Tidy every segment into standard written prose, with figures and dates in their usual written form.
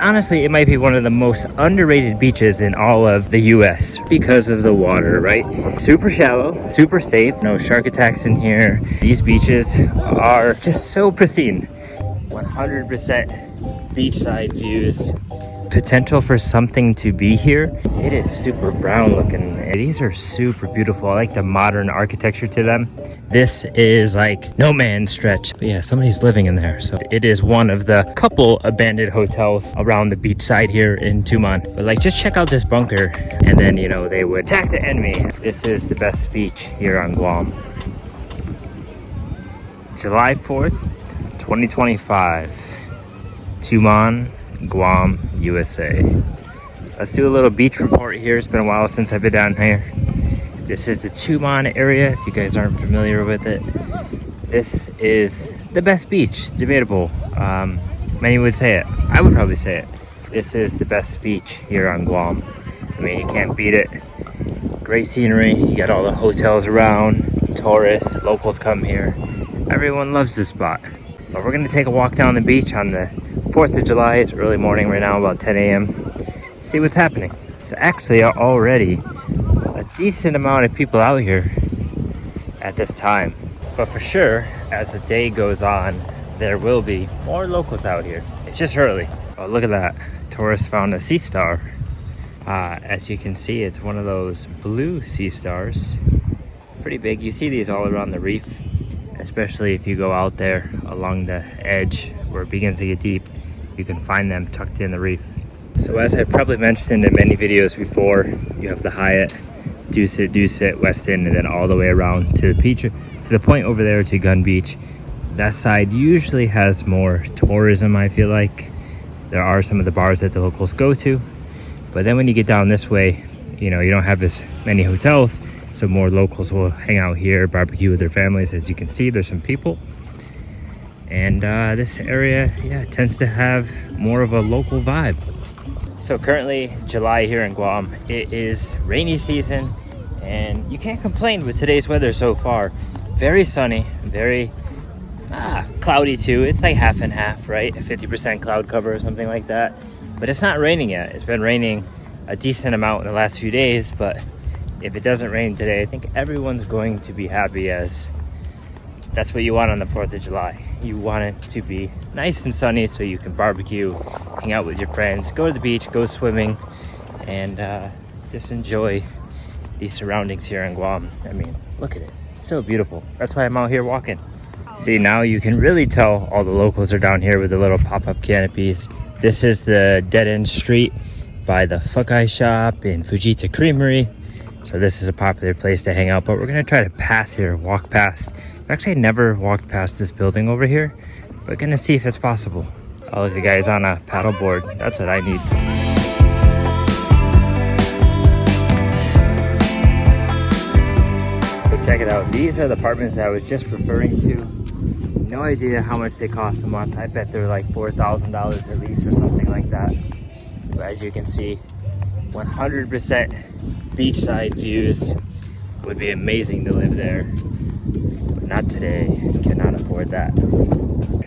honestly, it might be one of the most underrated beaches in all of the US because of the water, right? Super shallow, super safe, no shark attacks in here. These beaches are just so pristine. 100% beachside views. Potential for something to be here. It is super brown looking. These are super beautiful. I like the modern architecture to them. This is like no man's stretch. But yeah, somebody's living in there. So it is one of the couple abandoned hotels around the beach side here in Tumon. But like, just check out this bunker and then, you know, they would attack the enemy. This is the best beach here on Guam. July 4th, 2025. Tumon, Guam, USA. Let's do a little beach report here. It's been a while since I've been down here. This is the Tumon area, if you guys aren't familiar with it. This is the best beach, debatable. Many would say it. I would probably say it. This is the best beach here on Guam. I mean, you can't beat it. Great scenery. You got all the hotels around, tourists, locals come here. Everyone loves this spot. But we're gonna take a walk down the beach on the 4th of July. It's early morning right now, about 10 a.m. See what's happening. It's actually already a decent amount of people out here at this time. But for sure, as the day goes on, there will be more locals out here. It's just early. Oh, look at that. Tourists found a sea star. As you can see, it's one of those blue sea stars. Pretty big. You see these all around the reef, especially if you go out there along the edge where it begins to get deep. You can find them tucked in the reef. So as I've probably mentioned in many videos before, you have the Hyatt, Dusit, Westin, and then all the way around to the beach, to the point over there to Guam Beach. That side usually has more tourism, I feel like. There are some of the bars that the locals go to. But then when you get down this way, you know, you don't have as many hotels, so more locals will hang out here, barbecue with their families. As you can see, there's some people. And this area, yeah, tends to have more of a local vibe. So currently July here in Guam. It is rainy season and you can't complain with today's weather so far. Very sunny, very cloudy too. It's like half and half, right? A 50% cloud cover or something like that. But it's not raining yet. It's been raining a decent amount in the last few days, but if it doesn't rain today, I think everyone's going to be happy, as that's what you want on the 4th of July. You want it to be nice and sunny so you can barbecue, hang out with your friends, go to the beach, go swimming, and just enjoy these surroundings here in Guam. I mean, look at it. It's so beautiful. That's why I'm out here walking. See, now you can really tell all the locals are down here with the little pop-up canopies. This is the dead-end street by the Fukai shop and Fujita Creamery. So this is a popular place to hang out, but we're gonna try to pass here, walk past. I've actually never walked past this building over here, but gonna see if it's possible. Oh, look, the guy's on a paddleboard. That's what I need. So check it out. These are the apartments that I was just referring to. No idea how much they cost a month. I bet they're like $4,000 at least or something like that. But as you can see, 100% beachside views. Would be amazing to live there. But not today. Cannot afford that.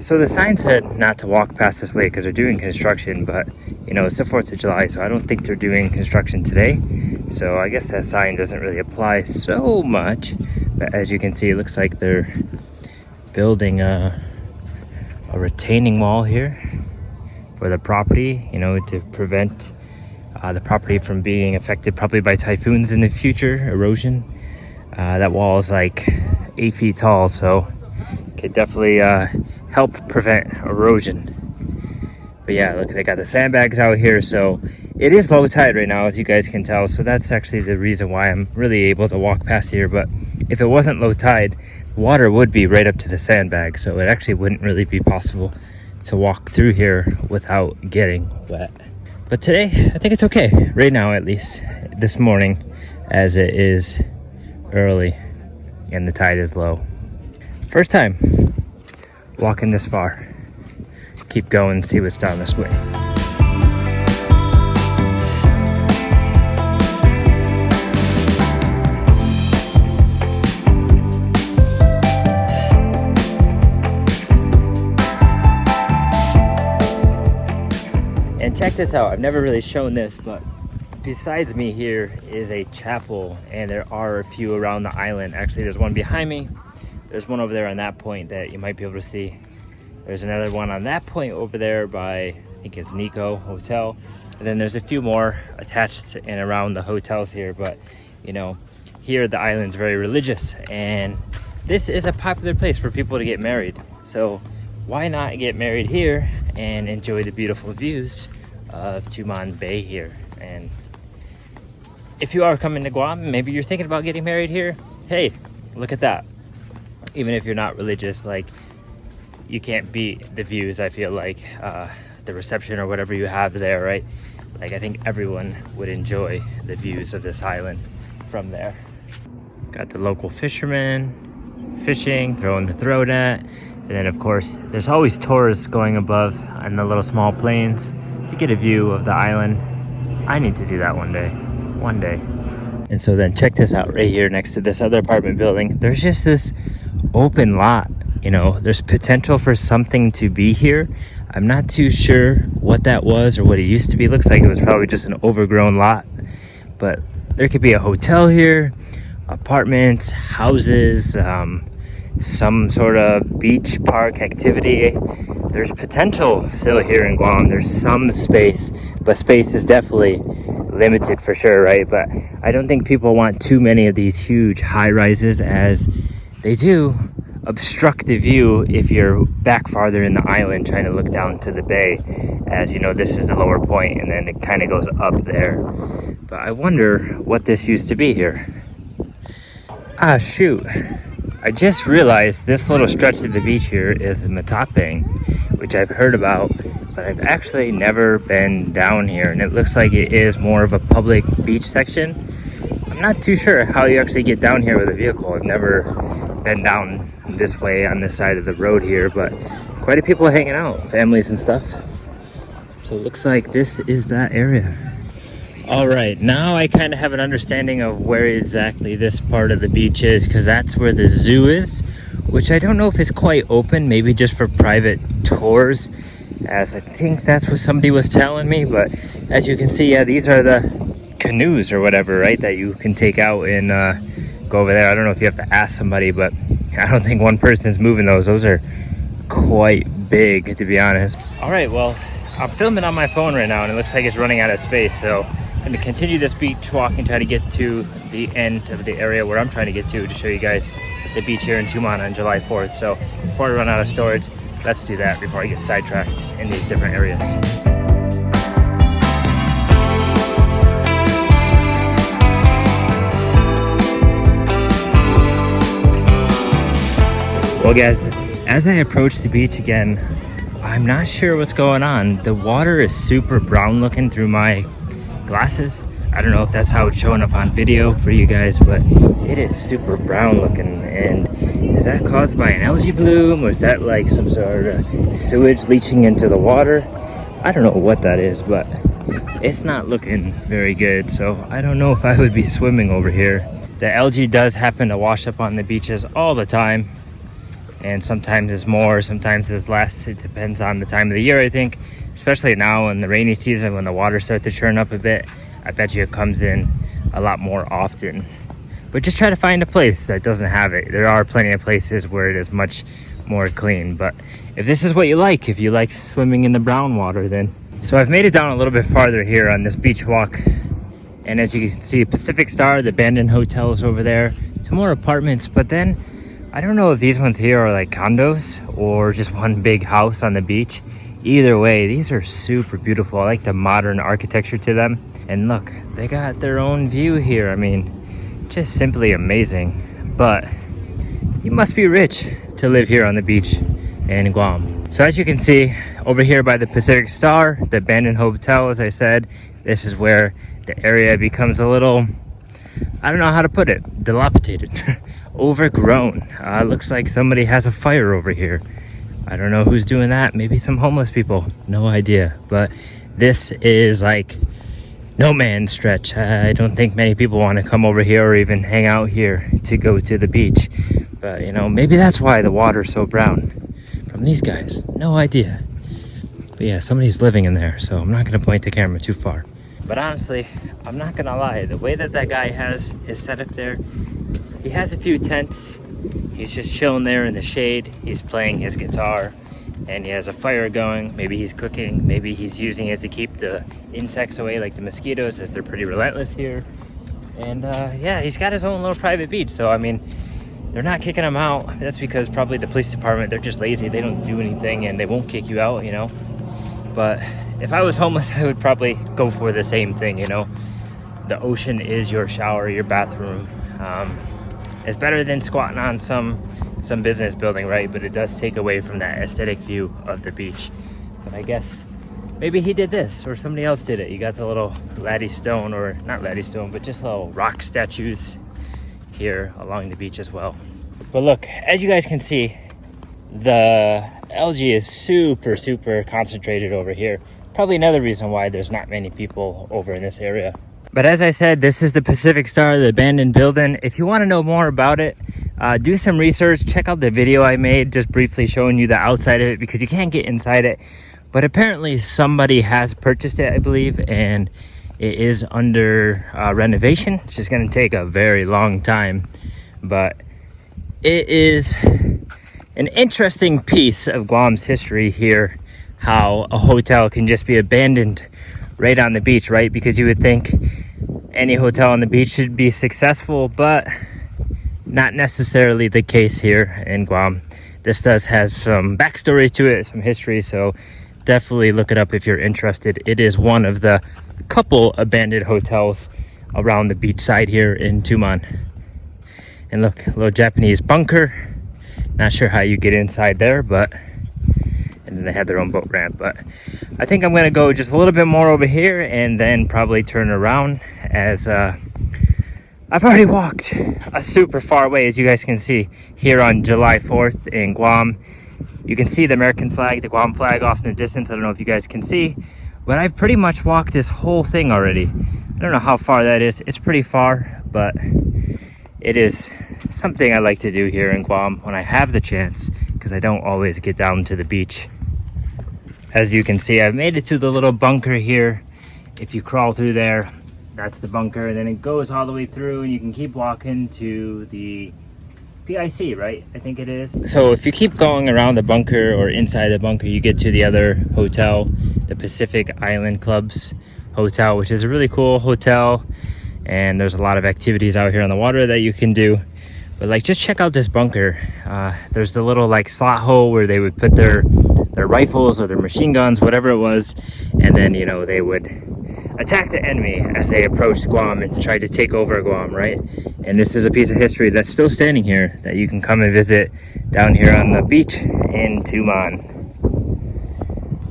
So the sign said not to walk past this way because they're doing construction, but you know, it's the 4th of July, so I don't think they're doing construction today. So I guess that sign doesn't really apply so much. But as you can see, it looks like they're building a retaining wall here for the property, you know, to prevent the property from being affected probably by typhoons in the future, erosion. That wall is like 8 feet tall, so could definitely help prevent erosion. But yeah, look, they got the sandbags out here, so it is low tide right now, as you guys can tell. So that's actually the reason why I'm really able to walk past here. But if it wasn't low tide, water would be right up to the sandbag, so it actually wouldn't really be possible to walk through here without getting wet. But today, I think it's okay. Right now, at least, this morning, as it is early and the tide is low. First time walking this far. Keep going, see what's down this way. And check this out. I've never really shown this, but besides me here is a chapel, and there are a few around the island. Actually, there's one behind me. There's one over there on that point that you might be able to see. There's another one on that point over there by, I think it's Nico Hotel. And then there's a few more attached and around the hotels here. But, you know, here the island's very religious, and this is a popular place for people to get married. So why not get married here and enjoy the beautiful views of Tumon Bay here? And if you are coming to Guam, maybe you're thinking about getting married here, hey, look at that. Even if you're not religious, like, you can't beat the views. I feel like the reception or whatever you have there, right? Like, I think everyone would enjoy the views of this island from there. Got the local fishermen fishing, throwing the throw net. And then, of course, there's always tourists going above on the little small planes to get a view of the island. I need to do that one day. And so then check this out right here next to this other apartment building. There's just this open lot. You know, there's potential for something to be here. I'm not too sure what that was or what it used to be. Looks like it was probably just an overgrown lot. But there could be a hotel here, apartments, houses, some sort of beach park activity. There's potential still here in Guam. There's some space, but space is definitely limited for sure, right? But I don't think people want too many of these huge high rises, as they do obstruct the view if you're back farther in the island trying to look down to the bay. As you know, this is the lower point, and then it kind of goes up there. But I wonder what this used to be here. Ah, shoot. I just realized this little stretch of the beach here is Matapang, which I've heard about, but I've actually never been down here, and it looks like it is more of a public beach section. I'm not too sure how you actually get down here with a vehicle. I've never been down this way on this side of the road here, but quite a people hanging out, families and stuff. So it looks like this is that area. All right, now I kind of have an understanding of where exactly this part of the beach is, because that's where the zoo is, which I don't know if it's quite open, maybe just for private tours, as I think that's what somebody was telling me. But as you can see, yeah, these are the canoes or whatever, right, that you can take out and go over there. I don't know if you have to ask somebody, but I don't think one person's moving those. Those are quite big, to be honest. All right, well, I'm filming on my phone right now, and it looks like it's running out of space, so I'm going to continue this beach walk and try to get to the end of the area where I'm trying to get to show you guys the beach here in Tumon on July 4th. So before I run out of storage, let's do that before I get sidetracked in these different areas. Well guys, as I approach the beach again, I'm not sure what's going on. The water is super brown looking through my glasses. I don't know if that's how it's showing up on video for you guys, but it is super brown looking. And is that caused by an algae bloom, or is that like some sort of sewage leaching into the water? I don't know what that is, but it's not looking very good. So I don't know if I would be swimming over here. The algae does happen to wash up on the beaches all the time, and sometimes it's more, sometimes it's less. It depends on the time of the year, I think. Especially now in the rainy season when the water starts to churn up a bit, I bet you it comes in a lot more often. But just try to find a place that doesn't have it. There are plenty of places where it is much more clean. But if this is what you like, if you like swimming in the brown water, then. So I've made it down a little bit farther here on this beach walk. And as you can see, Pacific Star, the abandoned hotels over there, some more apartments. But then I don't know if these ones here are like condos or just one big house on the beach. Either way, these are super beautiful. I like the modern architecture to them. And look, they got their own view here. I mean, just simply amazing. But you must be rich to live here on the beach in Guam. So as you can see, over here by the Pacific Star, the abandoned hotel, as I said, this is where the area becomes a little, I don't know how to put it, dilapidated, overgrown. Looks like somebody has a fire over here. I don't know who's doing that. Maybe some homeless people. No idea. But this is like no man's stretch. I don't think many people want to come over here or even hang out here to go to the beach. But, you know, maybe that's why the water's so brown from these guys. No idea. But yeah, somebody's living in there, so I'm not gonna point the camera too far. But honestly, I'm not gonna lie, the way that guy has his setup there, he has a few tents. He's just chilling there in the shade. He's playing his guitar and he has a fire going. Maybe he's cooking, maybe he's using it to keep the insects away, like the mosquitoes, as they're pretty relentless here. And yeah, he's got his own little private beach. So I mean, they're not kicking him out. That's because probably the police department, they're just lazy. They don't do anything and they won't kick you out, you know. But if I was homeless, I would probably go for the same thing, you know. The ocean is your shower, your bathroom. It's better than squatting on some business building, right? But it does take away from that aesthetic view of the beach. But I guess maybe he did this, or somebody else did it. You got the little laddie stone, or not laddie stone, but just little rock statues here along the beach as well. But look, as you guys can see, the algae is super concentrated over here. Probably another reason why there's not many people over in this area. But as I said, this is the Pacific Star, the abandoned building. If you want to know more about it, do some research. Check out the video I made just briefly showing you the outside of it, because you can't get inside it. But apparently somebody has purchased it, I believe, and it is under renovation. It's just going to take a very long time. But it is an interesting piece of Guam's history here, how a hotel can just be abandoned right on the beach, right? Because you would think any hotel on the beach should be successful, but not necessarily the case here in Guam. This does have some backstory to it, some history, so definitely look it up if you're interested. It is one of the couple abandoned hotels around the beach side here in Tumon. And look, a little Japanese bunker. Not sure how you get inside there, but and then they had their own boat ramp. But I think I'm gonna go just a little bit more over here and then probably turn around, as I've already walked a super far way, as you guys can see here on July 4th in Guam. You can see the American flag, the Guam flag off in the distance. I don't know if you guys can see, but I've pretty much walked this whole thing already. I don't know how far that is. It's pretty far, but it is something I like to do here in Guam when I have the chance, because I don't always get down to the beach. As you can see, I've made it to the little bunker here. If you crawl through there, that's the bunker, and then it goes all the way through, and you can keep walking to the PIC, right? I think it is. So if you keep going around the bunker or inside the bunker, you get to the other hotel, the Pacific Island Club's hotel, which is a really cool hotel. And there's a lot of activities out here on the water that you can do. But like, just check out this bunker. There's the little like slot hole where they would put their rifles or their machine guns, whatever it was, and then, you know, they would attack the enemy as they approached Guam and tried to take over Guam, right? And this is a piece of history that's still standing here that you can come and visit down here on the beach in Tumon.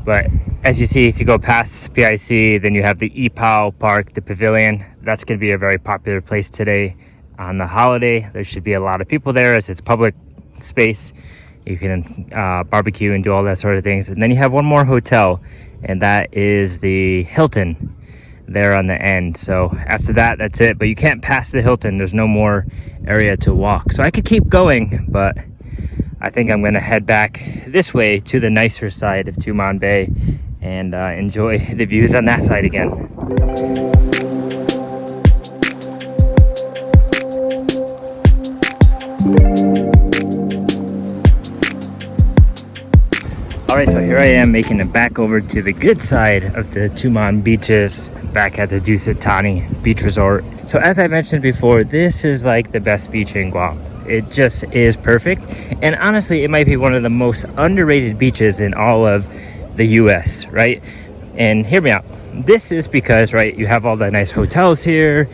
But as you see, if you go past PIC, then you have the Ipao Park, the pavilion. That's going to be a very popular place today on the holiday. There should be a lot of people there, as it's public space. You can barbecue and do all that sort of things. And then you have one more hotel, and that is the Hilton there on the end. So after that, that's it. But you can't pass the Hilton. There's no more area to walk. So I could keep going, but I think I'm going to head back this way to the nicer side of Tumon Bay and enjoy the views on that side again. Alright, so here I am making it back over to the good side of the Tumon beaches, back at the Dusitani Beach Resort. So as I mentioned before, this is like the best beach in Guam. It just is perfect. And honestly, it might be one of the most underrated beaches in all of the US, right? And hear me out. This is because, right, you have all the nice hotels here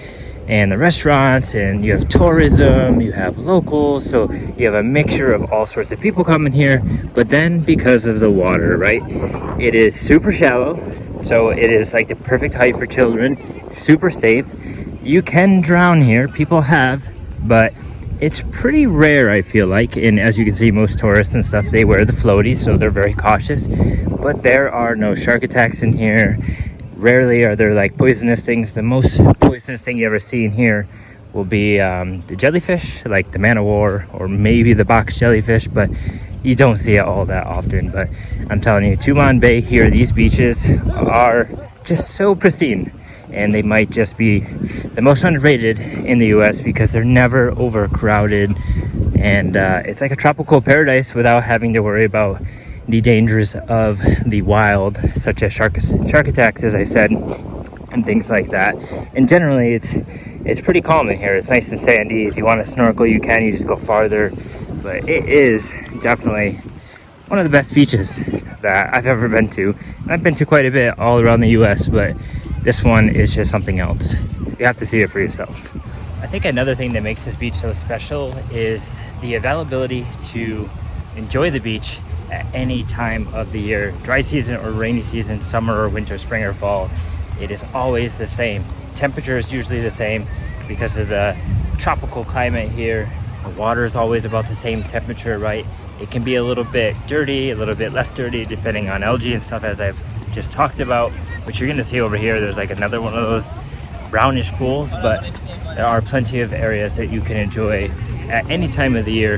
and the restaurants, and you have tourism, you have locals, so you have a mixture of all sorts of people coming here. But then because of the water, right, it is super shallow, so it is like the perfect height for children, super safe. You can drown here, people have, but it's pretty rare, I feel like. And as you can see, most tourists and stuff, they wear the floaties, so they're very cautious. But there are no shark attacks in here. Rarely are there like poisonous things. The most poisonous thing you ever see in here will be the jellyfish, like the man-o-war or maybe the box jellyfish. But you don't see it all that often. But I'm telling you, Tumon Bay here, these beaches are just so pristine, and they might just be the most underrated in the US because they're never overcrowded, and it's like a tropical paradise without having to worry about the dangers of the wild, such as shark attacks, as I said, and things like that. And generally it's pretty calm in here. It's nice and sandy. If you want to snorkel, you can. You just go farther. But it is definitely one of the best beaches that I've ever been to. And I've been to quite a bit all around the US, but this one is just something else. You have to see it for yourself. I think another thing that makes this beach so special is the availability to enjoy the beach at any time of the year, dry season or rainy season, summer or winter, spring or fall. It is always the same. Temperature is usually the same because of the tropical climate here. The water is always about the same temperature, right? It can be a little bit dirty, a little bit less dirty, depending on algae and stuff, as I've just talked about, which you're gonna see over here. There's like another one of those brownish pools, but there are plenty of areas that you can enjoy at any time of the year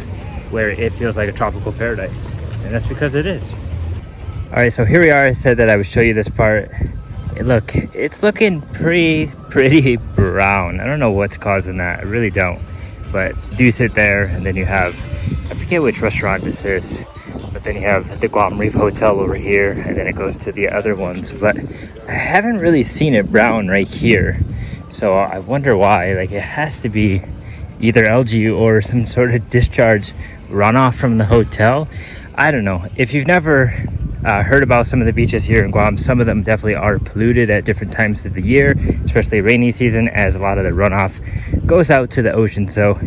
where it feels like a tropical paradise. And that's because it is. All right, so here we are. I said that I would show you this part. Look, it's looking pretty brown. I don't know what's causing that. I really don't. But do sit there, and then you have, I forget which restaurant this is, but then you have the Guam Reef Hotel over here, and then it goes to the other ones. But I haven't really seen it brown right here. So I wonder why. Like, it has to be either algae or some sort of discharge runoff from the hotel. I don't know. If you've never heard about some of the beaches here in Guam, some of them definitely are polluted at different times of the year, especially rainy season, as a lot of the runoff goes out to the ocean. So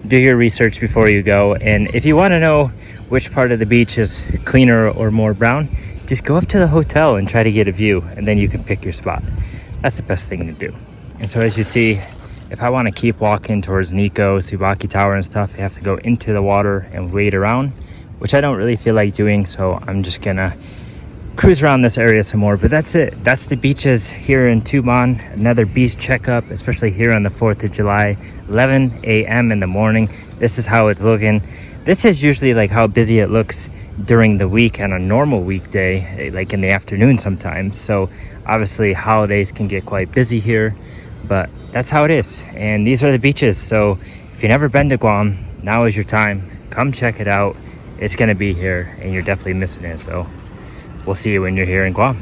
do your research before you go. And if you want to know which part of the beach is cleaner or more brown, just go up to the hotel and try to get a view, and then you can pick your spot. That's the best thing to do. And so as you see, if I want to keep walking towards Nico, Subaki Tower and stuff, I have to go into the water and wade around, which I don't really feel like doing, so I'm just gonna cruise around this area some more. But that's it. That's the beaches here in Tumon. Another beach checkup, especially here on the 4th of July, 11 a.m. in the morning. This is how it's looking. This is usually like how busy it looks during the week on a normal weekday, like in the afternoon sometimes. So obviously holidays can get quite busy here, but that's how it is. And these are the beaches. So if you've never been to Guam, now is your time. Come check it out. It's gonna be here, and you're definitely missing it. So we'll see you when you're here in Guam.